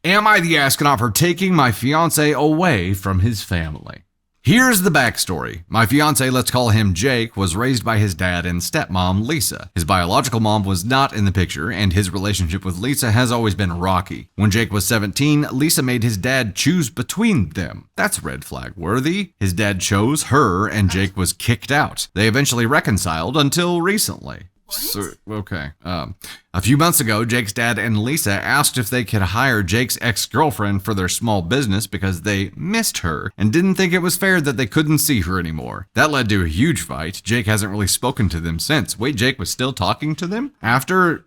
Am I the astronaut for taking my fiancé away from his family? Here's the backstory. My fiancé, let's call him Jake, was raised by his dad and stepmom, Lisa. His biological mom was not in the picture, and his relationship with Lisa has always been rocky. When Jake was 17, Lisa made his dad choose between them. That's red flag worthy. His dad chose her, and Jake was kicked out. They eventually reconciled until recently. So, okay. A few months ago, Jake's dad and Lisa asked if they could hire Jake's ex-girlfriend for their small business because they missed her and didn't think it was fair that they couldn't see her anymore. That led to a huge fight. Jake hasn't really spoken to them since. Wait, Jake was still talking to them? After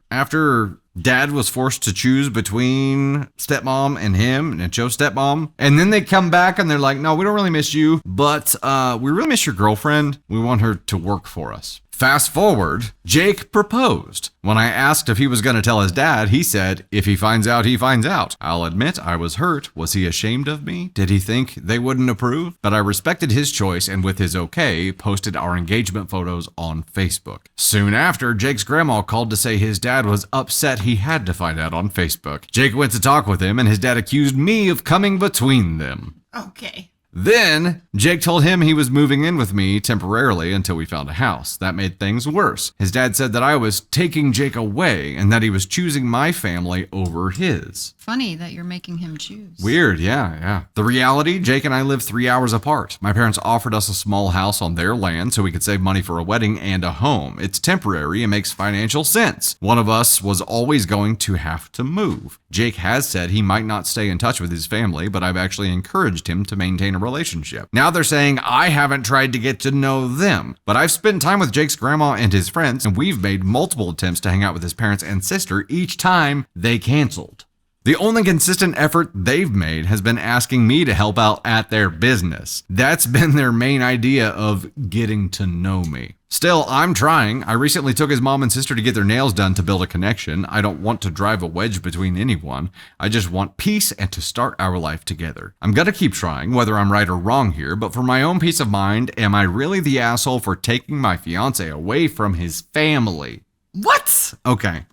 Dad was forced to choose between stepmom and him and chose stepmom. And then they come back and they're like, no, we don't really miss you, but we really miss your girlfriend. We want her to work for us. Fast forward, Jake proposed. When I asked if he was going to tell his dad, he said, if he finds out, he finds out. I'll admit I was hurt. Was he ashamed of me? Did he think they wouldn't approve? But I respected his choice and with his okay, posted our engagement photos on Facebook. Soon after, Jake's grandma called to say his dad was upset he had to find out on Facebook. Jake went to talk with him and his dad accused me of coming between them. Okay. Then, Jake told him he was moving in with me temporarily until we found a house. That made things worse. His dad said that I was taking Jake away and that he was choosing my family over his. Funny that you're making him choose. Weird, yeah. The reality, Jake and I live 3 hours apart. My parents offered us a small house on their land so we could save money for a wedding and a home. It's temporary and makes financial sense. One of us was always going to have to move. Jake has said he might not stay in touch with his family, but I've actually encouraged him to maintain a relationship. Now they're saying I haven't tried to get to know them, but I've spent time with Jake's grandma and his friends, and we've made multiple attempts to hang out with his parents and sister. Each time they canceled. The only consistent effort they've made has been asking me to help out at their business. That's been their main idea of getting to know me. Still, I'm trying. I recently took his mom and sister to get their nails done to build a connection. I don't want to drive a wedge between anyone. I just want peace and to start our life together. I'm gonna keep trying, whether I'm right or wrong here, but for my own peace of mind, am I really the asshole for taking my fiancé away from his family? What? Okay.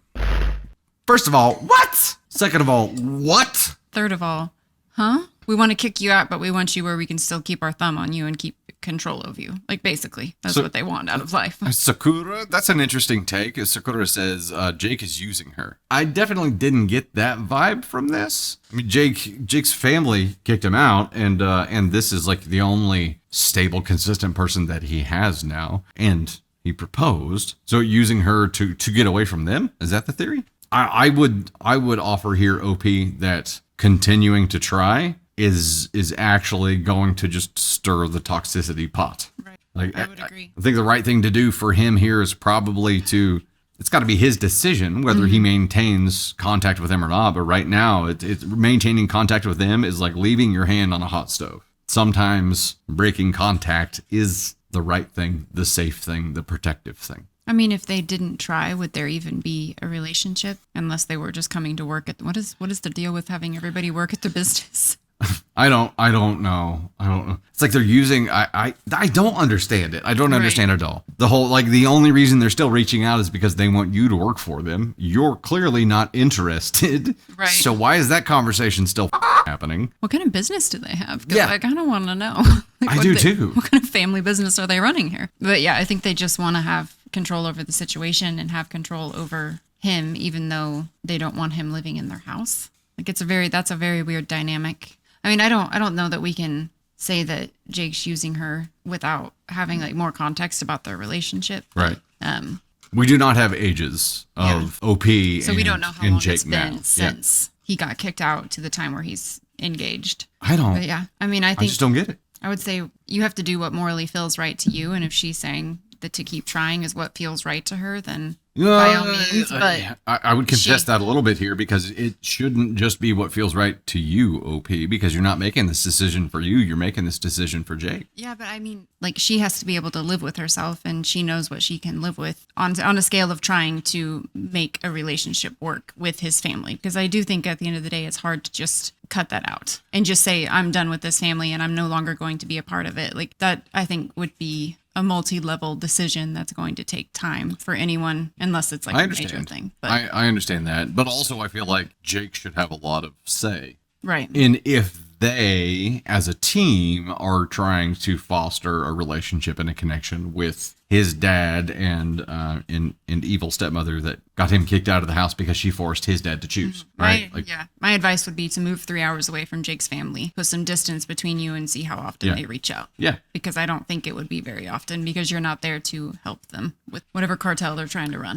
First of all, what? Second of all, what? Third of all, huh? We want to kick you out, but we want you where we can still keep our thumb on you and keep control of you. Like, basically, that's what they want out of life. Sakura, that's an interesting take. As Sakura says, Jake is using her. I definitely didn't get that vibe from this. I mean, Jake's family kicked him out, and this is like the only stable, consistent person that he has now. And he proposed. So using her to get away from them? Is that the theory? I would offer here, OP, that continuing to try is actually going to just stir the toxicity pot. Right. Like, I would agree. I think the right thing to do for him here is probably it's got to be his decision whether he maintains contact with him or not. But right now, it's maintaining contact with them is like leaving your hand on a hot stove. Sometimes breaking contact is the right thing, the safe thing, the protective thing. I mean, if they didn't try, would there even be a relationship unless they were just coming to work at what is the deal with having everybody work at the business? I don't know. It's like they're using, I don't understand it. I don't understand it at all. The whole, like, the only reason they're still reaching out is because they want you to work for them. You're clearly not interested. Right. So why is that conversation still happening? What kind of business do they have? Because I kind of want to know. I do too. What kind of family business are they running here? But yeah, I think they just want to have control over the situation and have control over him, even though they don't want him living in their house. Like, that's a very weird dynamic. I mean, I don't know that we can say that Jake's using her without having like more context about their relationship. Right. We do not have ages of OP so we don't know how long it's been since he got kicked out to the time where he's engaged. I don't. But yeah. I mean, I just don't get it. I would say you have to do what morally feels right to you. And if she's saying that to keep trying is what feels right to her, then by all means. But I would contest that a little bit here because it shouldn't just be what feels right to you, OP, because you're not making this decision for you. You're making this decision for Jake. Yeah, but I mean, like, she has to be able to live with herself, and she knows what she can live with on a scale of trying to make a relationship work with his family. Because I do think at the end of the day, it's hard to just cut that out and just say, I'm done with this family and I'm no longer going to be a part of it. Like, that, I think, would be a multi-level decision that's going to take time for anyone, unless it's like I a major understand. thing. But I understand that. But also, I feel like Jake should have a lot of say right. in if they, as a team, are trying to foster a relationship and a connection with his dad and evil stepmother that got him kicked out of the house because she forced his dad to choose. Right? My advice would be to move 3 hours away from Jake's family, put some distance between you, and see how often they reach out. Yeah. Because I don't think it would be very often, because you're not there to help them with whatever cartel they're trying to run.